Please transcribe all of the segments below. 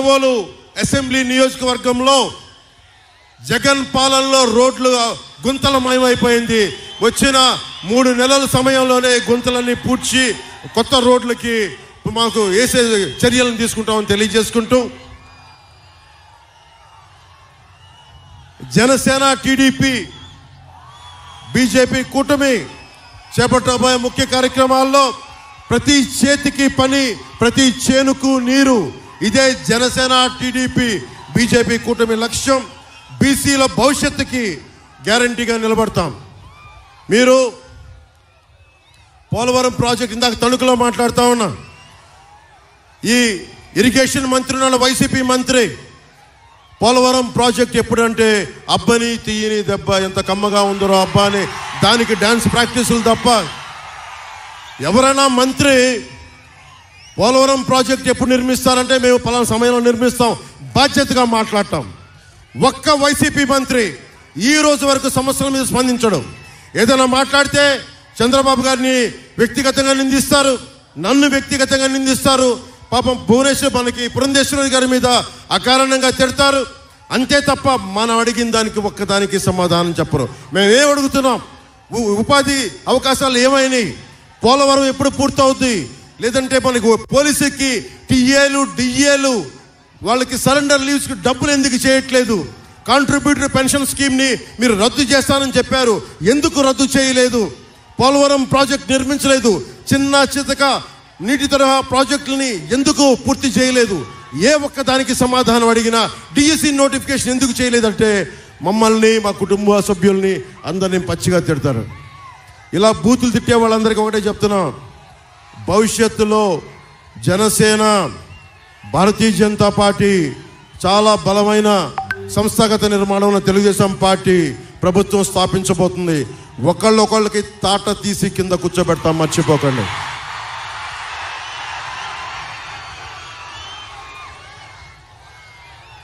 Nidadavolu assembly నియోజకవర్గంలో జగన్ పాలనలో రోడ్లు గుంతలమయమైపోయింది. వచ్చిన 3 నెలల సమయంలోనే గుంతలన్నీ పూడ్చి కొత్త రోడ్లకి మాకు వేసే చర్యలను తీసుకుంటామని తెలియజేసుకుంటూ, జనసేన, టీడీపీ, బీజేపీ కూటమి చేపట్టబోయే ముఖ్య కార్యక్రమాల్లో ప్రతి చేతికి పని, ప్రతి చేనుకు నీరు. ఇదే జనసేన, టీడీపీ, బీజేపీ కూటమి లక్ష్యం. బీసీల భవిష్యత్తుకి గ్యారంటీగా నిలబడతాం. మీరు పోలవరం ప్రాజెక్ట్ ఇందాక తణుకులో మాట్లాడుతూ ఉన్నా. ఈ ఇరిగేషన్ మంత్రి ఉన్న వైసీపీ మంత్రి పోలవరం ప్రాజెక్ట్ ఎప్పుడంటే అబ్బని తీయని దెబ్బ ఎంత కమ్మగా ఉందో అబ్బా అని దానికి డాన్స్ ప్రాక్టీసులు తప్ప ఎవరైనా మంత్రి పోలవరం ప్రాజెక్ట్ ఎప్పుడు నిర్మిస్తారంటే మేము పలానా సమయంలో నిర్మిస్తాం బాధ్యతగా మాట్లాడటం. ఒక్క వైసీపీ మంత్రి ఈ రోజు వరకు సమస్యల మీద స్పందించడం. ఏదైనా మాట్లాడితే చంద్రబాబు గారిని వ్యక్తిగతంగా నిందిస్తారు, నన్ను వ్యక్తిగతంగా నిందిస్తారు. పాపం భువనేశ్వర్ మనకి పురంధేశ్వరి గారి మీద అకారణంగా తిడతారు. అంతే తప్ప మనం అడిగిన దానికి ఒక్కదానికి సమాధానం చెప్పరు. మేము ఏం అడుగుతున్నాం? ఉపాధి అవకాశాలు ఏమైనాయి? పోలవరం ఎప్పుడు పూర్తవుద్ది? లేదంటే మనకు పోలీసుకి టీఏలు, డిఏలు వాళ్ళకి సరెండర్ లీవ్స్కి డబ్బులు ఎందుకు చేయట్లేదు? కాంట్రిబ్యూటరీ పెన్షన్ స్కీమ్ని మీరు రద్దు చేస్తానని చెప్పారు, ఎందుకు రద్దు చేయలేదు? పోలవరం ప్రాజెక్ట్ నిర్మించలేదు. చిన్న చితక నీటి తరహా ప్రాజెక్టులని ఎందుకు పూర్తి చేయలేదు? ఏ ఒక్క దానికి సమాధానం అడిగినా డిఎస్సి నోటిఫికేషన్ ఎందుకు చేయలేదంటే మమ్మల్ని, మా కుటుంబ సభ్యుల్ని అందరినీ పచ్చిగా తిడతారు. ఇలా బూతులు తిట్టే వాళ్ళందరికీ ఒకటే చెప్తున్నాం, భవిష్యత్తులో జనసేన, భారతీయ జనతా పార్టీ చాలా బలమైన సంస్థాగత నిర్మాణంలో తెలుగుదేశం పార్టీ ప్రభుత్వం స్థాపించబోతుంది. ఒకళ్ళొకళ్ళకి తాట తీసి కింద కూర్చోబెడతాం, మర్చిపోకండి.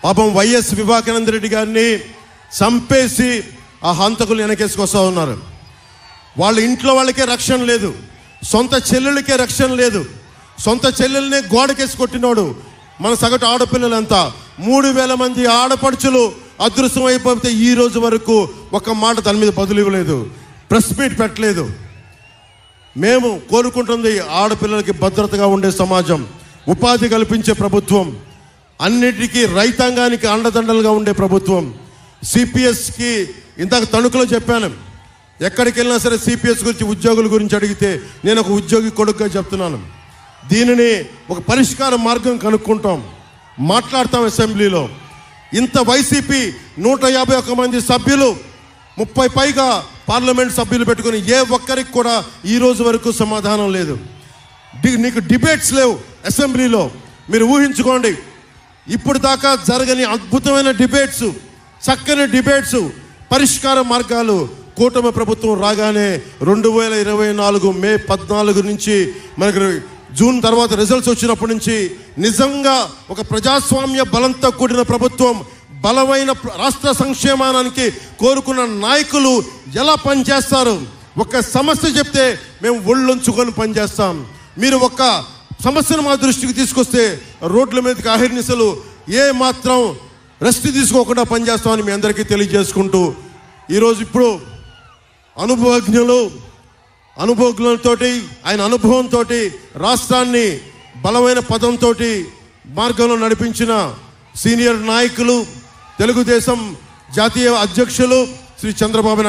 పాపం వైఎస్ వివేకానంద రెడ్డి గారిని చంపేసి ఆ హంతకులు వెనకేసుకొస్తా ఉన్నారు. వాళ్ళ ఇంట్లో వాళ్ళకే రక్షణ లేదు, సొంత చెల్లెళ్ళకే రక్షణ లేదు. సొంత చెల్లెల్ని గోడకేసి కొట్టినోడు మన సగటు ఆడపిల్లలంతా. 3000 మంది ఆడపడుచులు అదృశ్యం అయిపోతే ఈ రోజు వరకు ఒక మాట దాని మీద బదులు ఇవ్వలేదు, ప్రెస్ మీట్ పెట్టలేదు. మేము కోరుకుంటుంది ఆడపిల్లలకి భద్రతగా ఉండే సమాజం, ఉపాధి కల్పించే ప్రభుత్వం, అన్నిటికీ రైతాంగానికి అండదండలుగా ఉండే ప్రభుత్వం. సిపిఎస్కి ఇందాక తణుకులో చెప్పాను, ఎక్కడికి వెళ్ళినా సరే సిపిఎస్ గురించి, ఉద్యోగుల గురించి అడిగితే నేను ఒక ఉద్యోగి కొడుకుగా చెప్తున్నాను. దీనిని ఒక పరిష్కార మార్గం కనుక్కుంటాం, మాట్లాడతాం అసెంబ్లీలో. ఇంత వైసీపీ 151 మంది సభ్యులు, 30 పైగా పార్లమెంట్ సభ్యులు పెట్టుకుని ఏ ఒక్కరికి కూడా ఈ రోజు వరకు సమాధానం లేదు. నీకు డిబేట్స్ లేవు అసెంబ్లీలో. మీరు ఊహించుకోండి, ఇప్పుడు దాకా జరగని అద్భుతమైన డిబేట్స్, చక్కని డిబేట్స్, పరిష్కార మార్గాలు కూటమి ప్రభుత్వం రాగానే 2024 మే 14 నుంచి మనకు జూన్ తర్వాత రిజల్ట్స్ వచ్చినప్పటి నుంచి నిజంగా ఒక ప్రజాస్వామ్య బలంతో కూడిన ప్రభుత్వం, బలమైన రాష్ట్ర సంక్షేమానికి కోరుకున్న నాయకులు ఎలా పనిచేస్తారు? ఒక సమస్య చెప్తే మేము ఒళ్ళొంచుకొని పనిచేస్తాం. మీరు ఒక సమస్యను మా దృష్టికి తీసుకొస్తే రోడ్ల మీదకి అహిర్నిశలు ఏ మాత్రం రెస్ట్ తీసుకోకుండా పనిచేస్తామని మీ అందరికీ తెలియజేసుకుంటూ, ఈరోజు ఇప్పుడు అనుభవజ్ఞులతో ఆయన అనుభవంతో రాష్ట్రాన్ని బలమైన పదంతో మార్గంలో నడిపించిన సీనియర్ నాయకులు, తెలుగుదేశం జాతీయ అధ్యక్షులు శ్రీ చంద్రబాబు